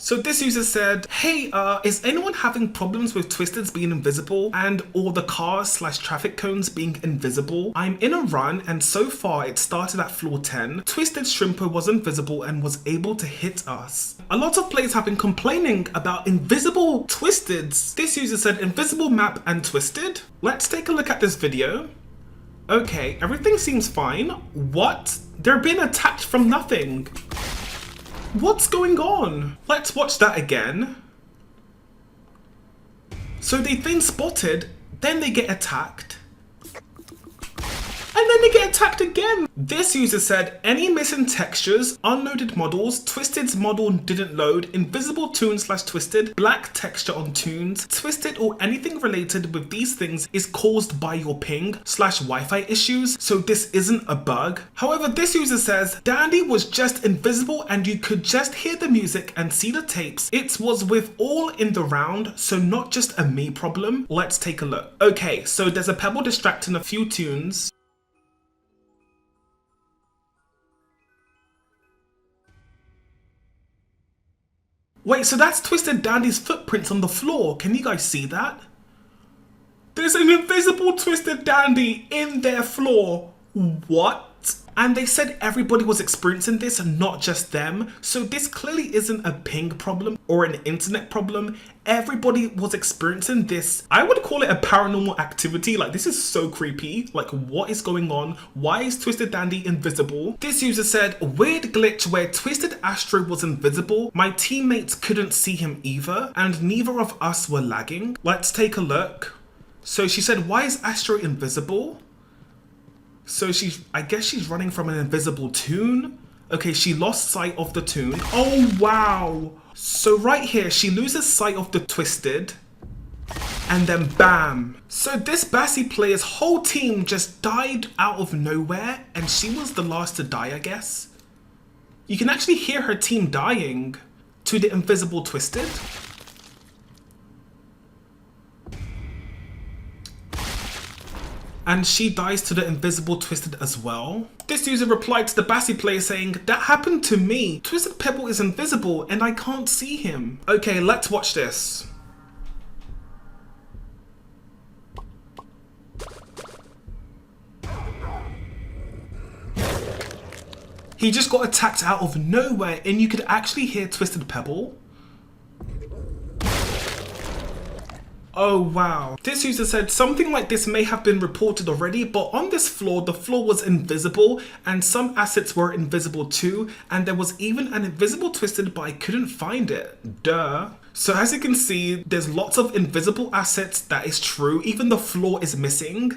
So this user said, hey, is anyone having problems with Twisteds being invisible and or the cars / traffic cones being invisible? I'm in a run and so far it started at floor 10. Twisted Shrimper was invisible and was able to hit us. A lot of players have been complaining about invisible Twisteds. This user said invisible map and Twisted. Let's take a look at this video. Okay, everything seems fine. What? They're being attacked from nothing. What's going on? Let's watch that again. So they've been spotted, then they get attacked. And then they get attacked again. This user said, any missing textures, unloaded models, Twisted's model didn't load, invisible toon / twisted, black texture on toons, twisted or anything related with these things is caused by your ping / Wi-Fi issues, so this isn't a bug. However, this user says, Dandy was just invisible and you could just hear the music and see the tapes. It was with all in the round, so not just a me problem. Let's take a look. Okay, so there's a pebble distracting a few tunes. Wait, so that's Twisted Dandy's footprints on the floor. Can you guys see that? There's an invisible Twisted Dandy in their floor. What? And they said everybody was experiencing this, not just them. So this clearly isn't a ping problem or an internet problem. Everybody was experiencing this. I would call it a paranormal activity. Like, this is so creepy. Like, what is going on? Why is Twisted Dandy invisible? This user said, weird glitch where Twisted Astro was invisible. My teammates couldn't see him either, and neither of us were lagging. Let's take a look. So she said, why is Astro invisible? So I guess she's running from an invisible toon. Okay, she lost sight of the toon. Oh, wow. So right here, she loses sight of the Twisted. And then bam. So this Bassie player's whole team just died out of nowhere. And she was the last to die, I guess. You can actually hear her team dying to the invisible Twisted. And she dies to the invisible Twisted as well. This user replied to the Bassie player saying, that happened to me. Twisted Pebble is invisible and I can't see him. Okay, let's watch this. He just got attacked out of nowhere and you could actually hear Twisted Pebble. Oh wow. This user said something like this may have been reported already, but on this floor, the floor was invisible and some assets were invisible too, and there was even an invisible Twisted, but I couldn't find it. Duh. So as you can see, there's lots of invisible assets. That is true. Even the floor is missing.